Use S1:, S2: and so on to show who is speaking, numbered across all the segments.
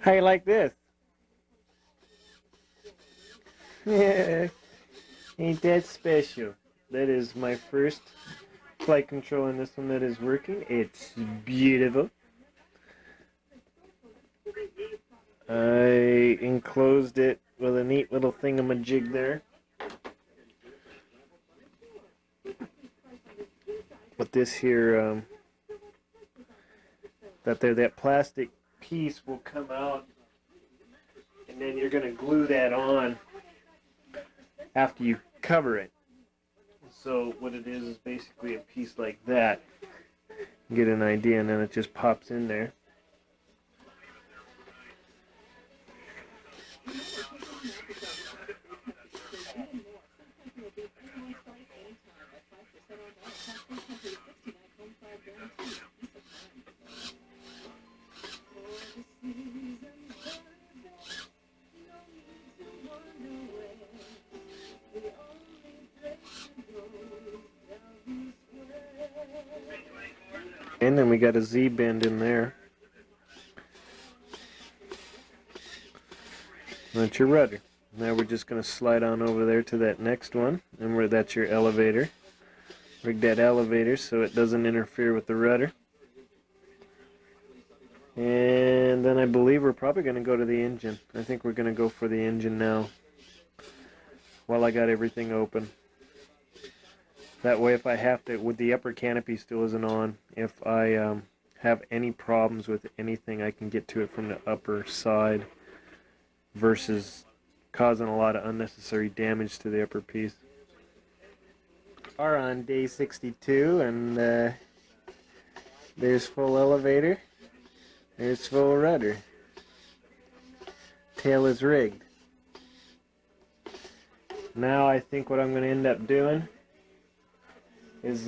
S1: How you like this? Yeah, ain't that special? That is my first flight control in this one that is working. It's beautiful. I enclosed it with a neat little thingamajig there. But this here, that plastic piece will come out, and then you're going to glue that on after you cover it. So what it is basically a piece like that. You get an idea, and then it just pops in there. And then we got a Z-bend in there. That's your rudder. Now we're just going to slide on over there to that next one, and that's your elevator. Rig that elevator so it doesn't interfere with the rudder. And then I believe we're probably going to go to the engine. I think we're going to go for the engine now while I got everything open. That way, if I have to, with the upper canopy still isn't on, if I have any problems with anything, I can get to it from the upper side versus causing a lot of unnecessary damage to the upper piece. Are on day 62, and there's full elevator, there's full rudder. Tail is rigged. Now I think what I'm going to end up doing is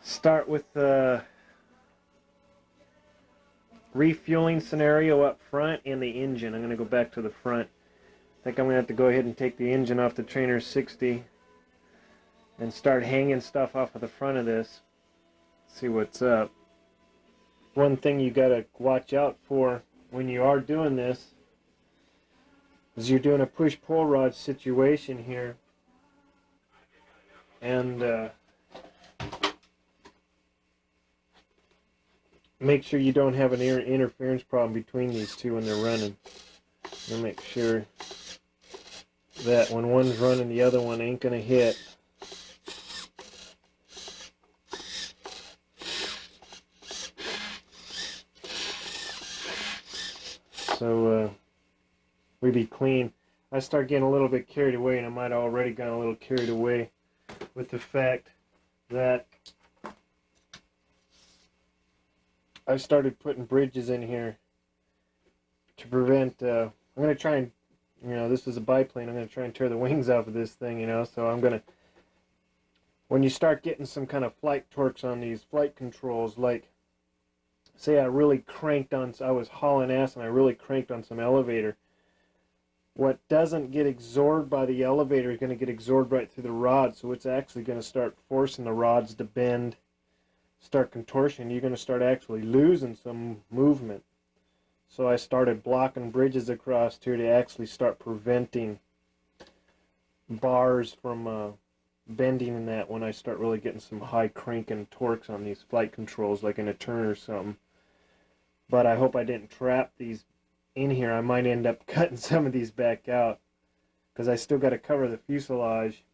S1: start with the refueling scenario up front and the engine. I'm going to go back to the front. I think I'm going to have to go ahead and take the engine off the Trainer 60 and start hanging stuff off of the front of this. See what's up. One thing you got to watch out for when you are doing this is you're doing a push-pull rod situation here. And make sure you don't have an interference problem between these two when they're running. And make sure that when one's running, the other one ain't going to hit. So we be clean. I start getting a little bit carried away, and I might have already gotten a little carried away with the fact that I started putting bridges in here to prevent, I'm going to try and, this is a biplane, I'm going to try and tear the wings off of this thing, so I'm going to, when you start getting some kind of flight torques on these flight controls, like, say I really cranked on, I was hauling ass and I really cranked on some elevator, what doesn't get absorbed by the elevator is going to get absorbed right through the rod, so it's actually going to start forcing the rods to bend, start contortion. You're going to start actually losing some movement. So I started blocking bridges across here to actually start preventing bars from bending in that when I start really getting some high cranking torques on these flight controls, like in a turn or something. But I hope I didn't trap these in here. I might end up cutting some of these back out because I still got to cover the fuselage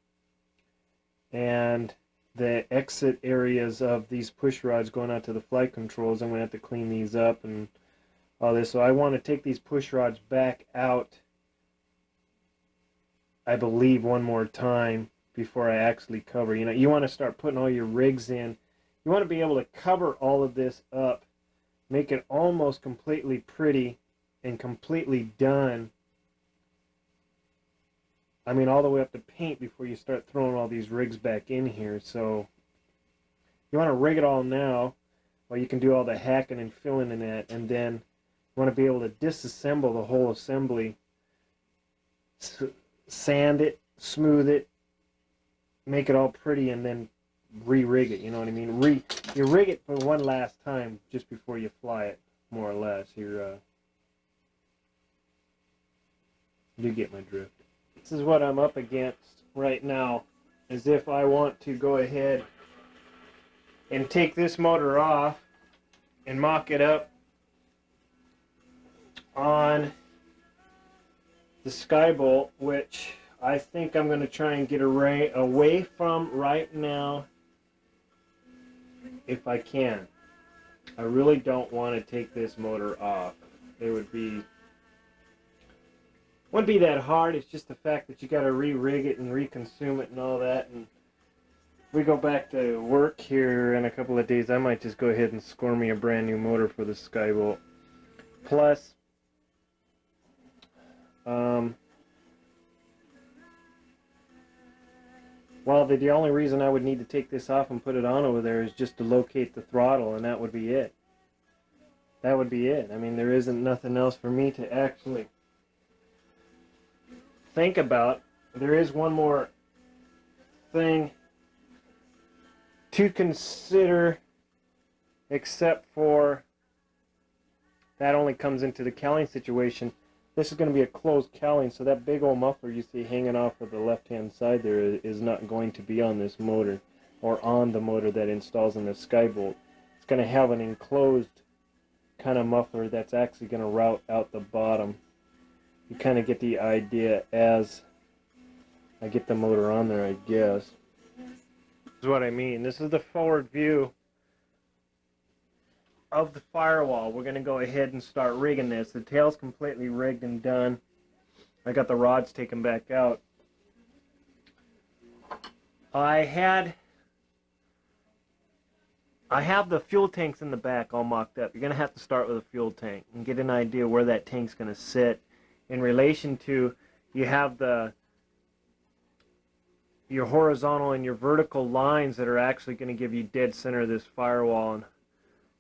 S1: and the exit areas of these push rods going out to the flight controls. I'm going to have to clean these up and all this. So I want to take these push rods back out, I believe, one more time before I actually cover. You want to start putting all your rigs in. You want to be able to cover all of this up, make it almost completely pretty and completely done. I mean, all the way up to paint before you start throwing all these rigs back in here. So you want to rig it all now, or you can do all the hacking and filling in that, and then you want to be able to disassemble the whole assembly, sand it, smooth it, make it all pretty, and then re-rig it. You know what I mean? You rig it for one last time just before you fly it. more or less. You get my drift. This is what I'm up against right now, as if I want to go ahead and take this motor off and mock it up on the Skybolt, which I think I'm going to try and get away from right now if I can. I really don't want to take this motor off. It wouldn't be that hard. It's just the fact that you got to re-rig it and reconsume it and all that. And we go back to work here in a couple of days, I might just go ahead and score me a brand new motor for the Skybolt. Plus, well, the only reason I would need to take this off and put it on over there is just to locate the throttle, and that would be it. That would be it. I mean, there isn't nothing else for me to actually think about. There is one more thing to consider, except for that only comes into the cowling situation. This is going to be a closed cowling, so that big old muffler you see hanging off of the left-hand side there is not going to be on this motor, or on the motor that installs in the Skybolt. It's going to have an enclosed kind of muffler that's actually going to route out the bottom. You kind of get the idea as I get the motor on there, I guess. This is what I mean. This is the forward view of the firewall. We're going to go ahead and start rigging this. The tail's completely rigged and done. I got the rods taken back out. I have the fuel tanks in the back all mocked up. You're going to have to start with a fuel tank and get an idea where that tank's going to sit in relation to, you have your horizontal and your vertical lines that are actually going to give you dead center of this firewall. And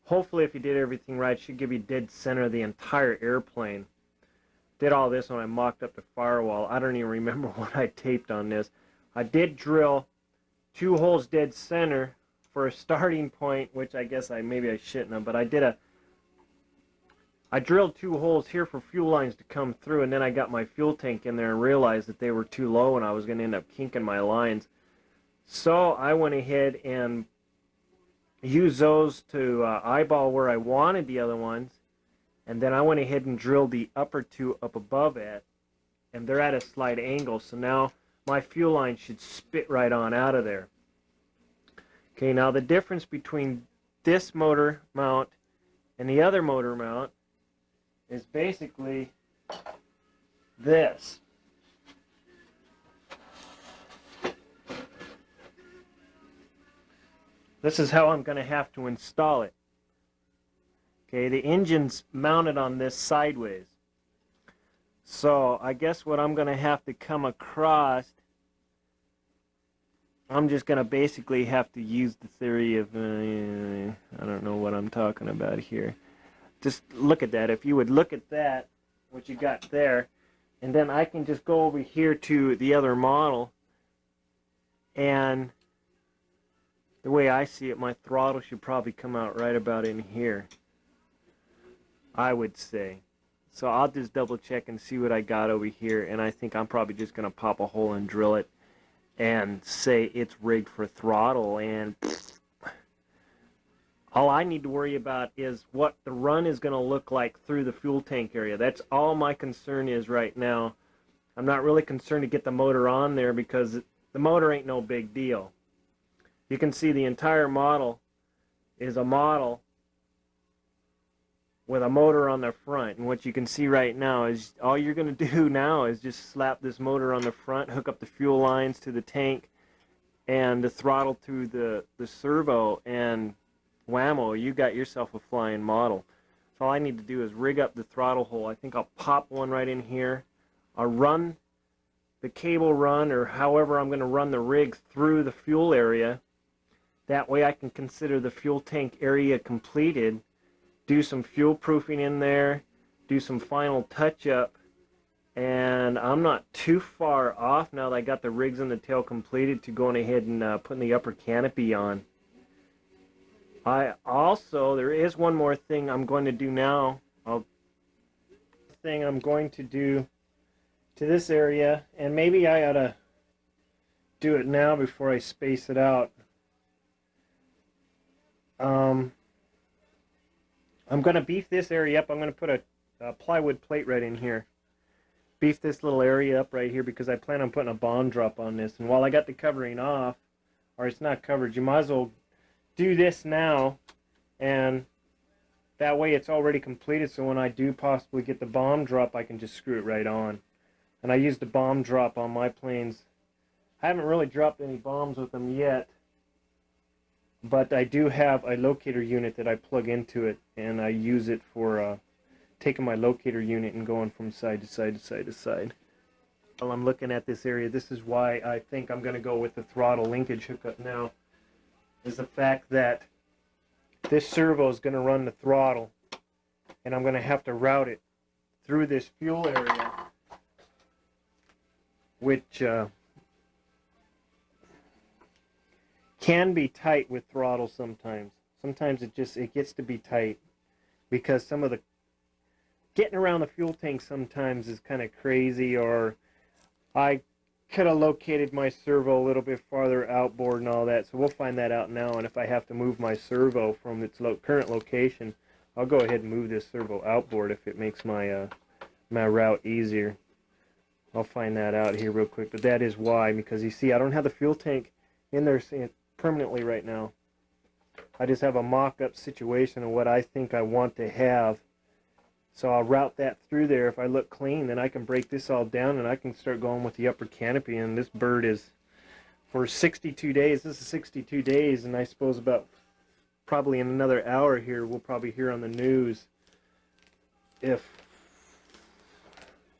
S1: hopefully, if you did everything right, it should give you dead center of the entire airplane. Did all this when I mocked up the firewall. I don't even remember what I taped on this. I did drill 2 holes dead center for a starting point, which I guess maybe I shouldn't have, but I drilled 2 holes here for fuel lines to come through, and then I got my fuel tank in there and realized that they were too low and I was going to end up kinking my lines. So I went ahead and used those to eyeball where I wanted the other ones, and then I went ahead and drilled the upper 2 up above it, and they're at a slight angle, so now my fuel line should spit right on out of there. Okay, now the difference between this motor mount and the other motor mount is basically this. This is how I'm going to have to install it. Okay, the engine's mounted on this sideways. So I guess what I'm going to have to come across, I'm just going to basically have to use the theory of, I don't know what I'm talking about here. Just look at that. If you would look at that, what you got there, and then I can just go over here to the other model, and the way I see it, my throttle should probably come out right about in here, I would say. So I'll just double check and see what I got over here, and I think I'm probably just going to pop a hole and drill it and say it's rigged for throttle, and all I need to worry about is what the run is going to look like through the fuel tank area. That's all my concern is right now. I'm not really concerned to get the motor on there because the motor ain't no big deal. You can see the entire model is a model with a motor on the front, and what you can see right now is all you're going to do now is just slap this motor on the front, hook up the fuel lines to the tank and the throttle to the servo, and whammo, you got yourself a flying model. So all I need to do is rig up the throttle hole. I think I'll pop one right in here. I'll run the cable run, or however I'm going to run the rig, through the fuel area. That way I can consider the fuel tank area completed, do some fuel proofing in there, do some final touch-up, and I'm not too far off now that I got the rigs and the tail completed to going ahead and putting the upper canopy on. There is one more thing I'm going to do now. I'm going to do to this area, and maybe I ought to do it now before I space it out. I'm going to beef this area up. I'm going to put a plywood plate right in here. Beef this little area up right here because I plan on putting a bond drop on this. And while I got the covering off, or it's not covered, you might as well do this now, and that way it's already completed, so when I do possibly get the bomb drop, I can just screw it right on. And I used the bomb drop on my planes. I haven't really dropped any bombs with them yet, but I do have a locator unit that I plug into it, and I use it for taking my locator unit and going from side to side to side to side. While I'm looking at this area, this is why I think I'm going to go with the throttle linkage hookup now, is the fact that this servo is going to run the throttle, and I'm going to have to route it through this fuel area, which can be tight with throttle sometimes. Sometimes it gets to be tight because some of the getting around the fuel tank sometimes is kind of crazy, or I could have located my servo a little bit farther outboard and all that, so we'll find that out now. And if I have to move my servo from its current location, I'll go ahead and move this servo outboard if it makes my my route easier. I'll find that out here real quick, but that is why, because you see I don't have the fuel tank in there permanently right now. I just have a mock-up situation of what I think I want to have. So I'll route that through there. If I look clean, then I can break this all down and I can start going with the upper canopy. And this bird is for 62 days. This is 62 days, and I suppose about probably in another hour here, we'll probably hear on the news if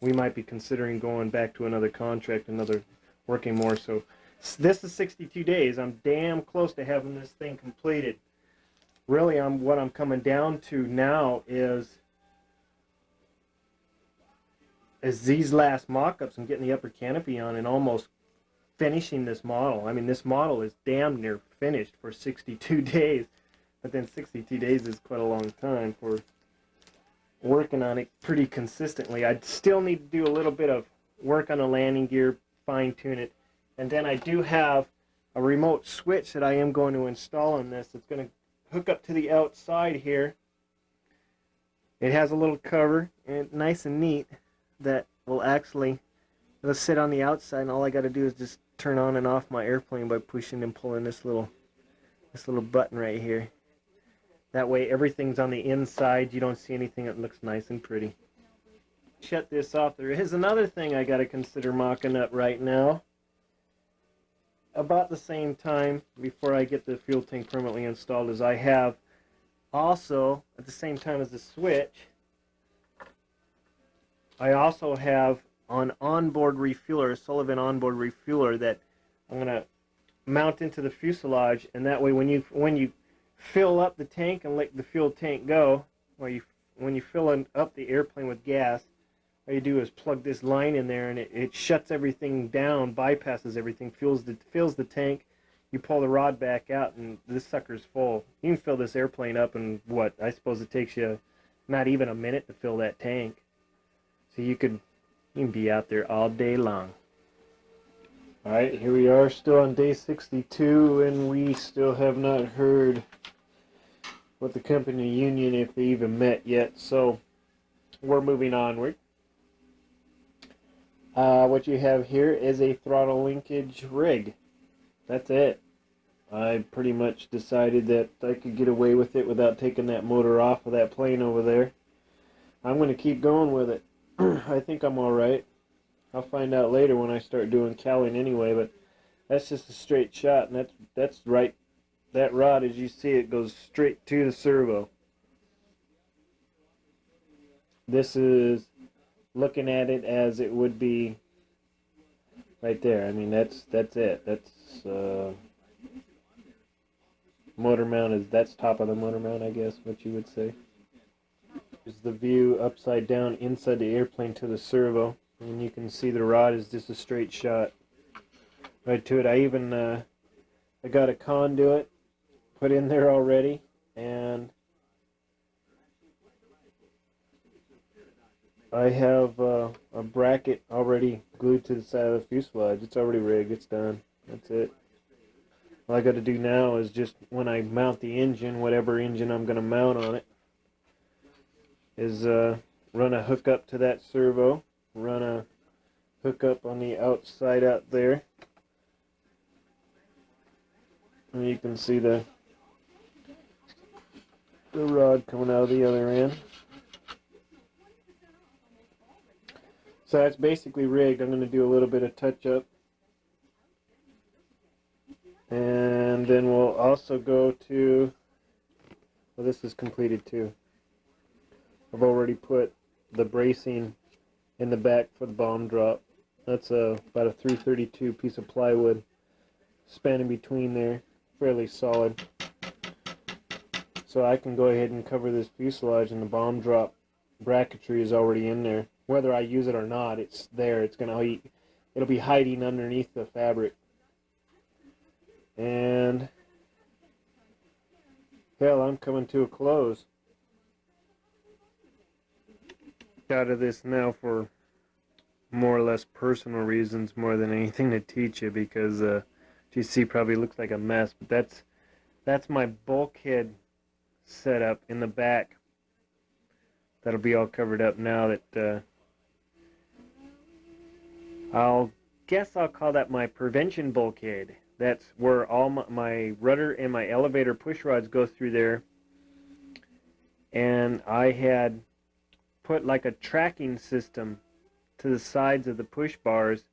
S1: we might be considering going back to another contract, working more. So this is 62 days. I'm damn close to having this thing completed. Really, what I'm coming down to now is these last mock-ups and getting the upper canopy on and almost finishing this model. I mean, this model is damn near finished for 62 days, but then 62 days is quite a long time for working on it pretty consistently. I'd still need to do a little bit of work on the landing gear, fine-tune it, and then I do have a remote switch that I am going to install on this. It's going to hook up to the outside here. It has a little cover, and nice and neat, that will actually, it'll sit on the outside, and all I got to do is just turn on and off my airplane by pushing and pulling this little button right here. That way everything's on the inside. You don't see anything. That looks nice and pretty. Shut this off. There is another thing I got to consider mocking up right now. About the same time before I get the fuel tank permanently installed, as I have also at the same time as the switch, I also have an onboard refueler, a Sullivan onboard refueler, that I'm going to mount into the fuselage, and that way when you fill up the tank and let the fuel tank go, or when you fill up the airplane with gas, all you do is plug this line in there, and it shuts everything down, bypasses everything, fills the tank. You pull the rod back out, and this sucker's full. You can fill this airplane up in what I suppose it takes you not even a minute to fill that tank. So you can be out there all day long. Alright, here we are still on day 62, and we still have not heard what the company union, if they even met yet. So we're moving onward. What you have here is a throttle linkage rig. That's it. I pretty much decided that I could get away with it without taking that motor off of that plane over there. I'm going to keep going with it. I think I'm alright. I'll find out later when I start doing cowling anyway, but that's just a straight shot, and that's right. That rod, as you see it, goes straight to the servo. This is looking at it as it would be right there. I mean, that's it. That's motor mount that's top of the motor mount, I guess, what you would say. Is the view upside down inside the airplane to the servo, and you can see the rod is just a straight shot right to it. I even I got a conduit put in there already, I have a bracket already glued to the side of the fuselage. It's already rigged. It's done. That's it. All I got to do now is just when I mount the engine, whatever engine I'm going to mount on it, is run a hookup to that servo, run a hookup on the outside out there, and you can see the rod coming out of the other end. So that's basically rigged. I'm going to do a little bit of touch up, and then we'll also go to, well, this is completed too. I've already put the bracing in the back for the bomb drop. That's about a 332 piece of plywood spanning between there, fairly solid. So I can go ahead and cover this fuselage, and the bomb drop bracketry is already in there. Whether I use it or not, it's there. It'll be hiding underneath the fabric. And hell, I'm coming to a close. Out of this now for more or less personal reasons more than anything to teach you, because GC probably looks like a mess, but that's my bulkhead setup in the back. That'll be all covered up now that I'll call that my prevention bulkhead. That's where all my rudder and my elevator push rods go through there. And I had put like a tracking system to the sides of the push bars.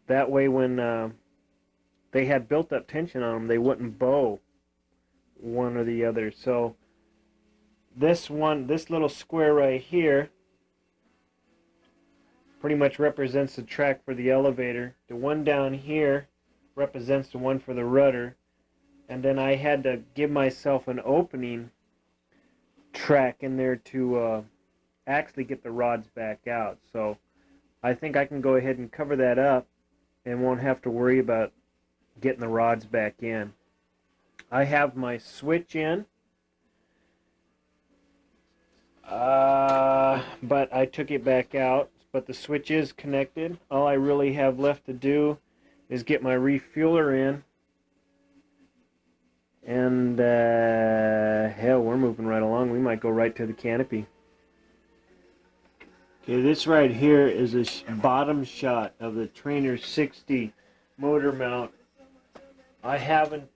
S1: That way when they had built up tension on them, they wouldn't bow one or the other. So this little square right here pretty much represents the track for the elevator. The one down here represents the one for the rudder. And then I had to give myself an opening track in there to actually get the rods back out. So I think I can go ahead and cover that up and won't have to worry about getting the rods back in. I have my switch in, but I took it back out, but the switch is connected. All I really have left to do is get my refueler in, and hell, we're moving right along. We might go right to the canopy. Okay, this right here is a bottom shot of the Trainer 60 motor mount. I haven't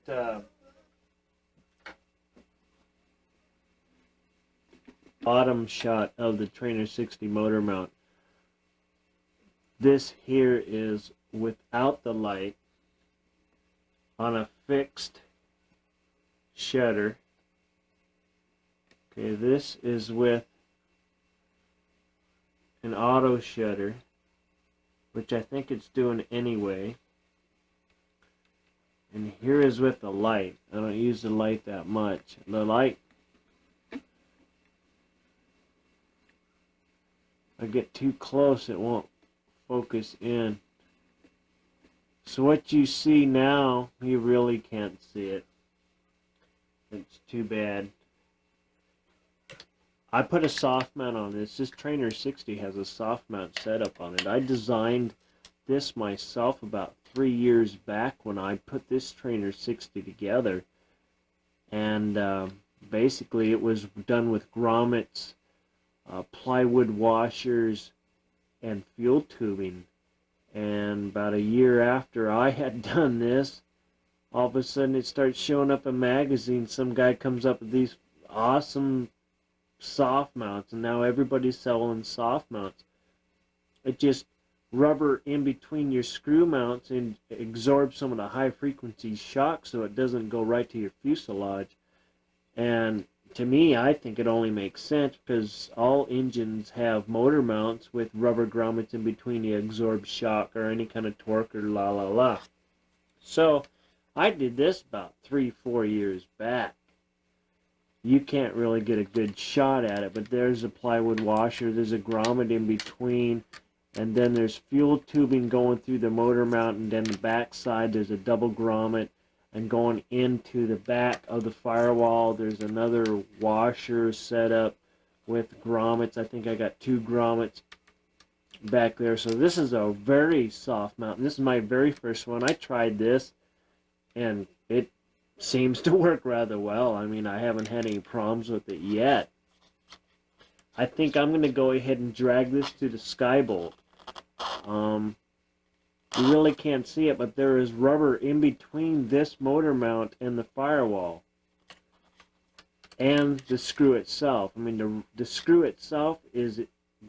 S1: bottom shot of the Trainer 60 motor mount. This here is without the light on a fixed shutter. Okay, this is with an auto shutter, which I think it's doing anyway. And here is with the light. I don't use the light that much. The light, I get too close, it won't focus in. So what you see now, you really can't see it. It's too bad. I put a soft mount on this. This Trainer 60 has a soft mount setup on it. I designed this myself about 3 years back when I put this Trainer 60 together. And basically it was done with grommets, plywood washers, and fuel tubing. And about a year after I had done this, all of a sudden it starts showing up in magazines. Some guy comes up with these awesome soft mounts, and now everybody's selling soft mounts. It just rubber in between your screw mounts and absorbs some of the high frequency shock so it doesn't go right to your fuselage. And to me, I think it only makes sense because all engines have motor mounts with rubber grommets in between the absorbed shock or any kind of torque or la la la. So I did this about 3-4 years back. You can't really get a good shot at it, but there's a plywood washer, there's a grommet in between, and then there's fuel tubing going through the motor mount, and then the back side there's a double grommet, and going into the back of the firewall there's another washer set up with grommets. I think I got 2 grommets back there. So this is a very soft mount. This is my very first one. I tried this, and it seems to work rather well. I mean, I haven't had any problems with it yet. I think I'm going to go ahead and drag this to the Skybolt. You really can't see it, but there is rubber in between this motor mount and the firewall and the screw itself. I mean, the screw itself is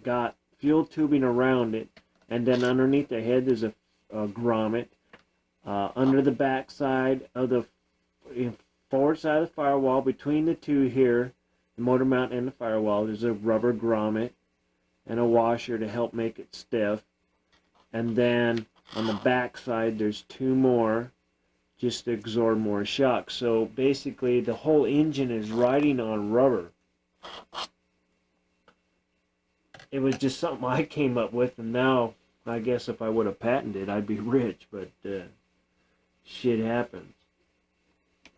S1: got fuel tubing around it, and then underneath the head there's a grommet. Under the back side of the forward side of the firewall, between the two here, the motor mount and the firewall, there's a rubber grommet and a washer to help make it stiff. And then on the back side there's 2 more just to absorb more shock. So basically the whole engine is riding on rubber. It was just something I came up with, and now I guess if I would have patented it I'd be rich, but shit happens.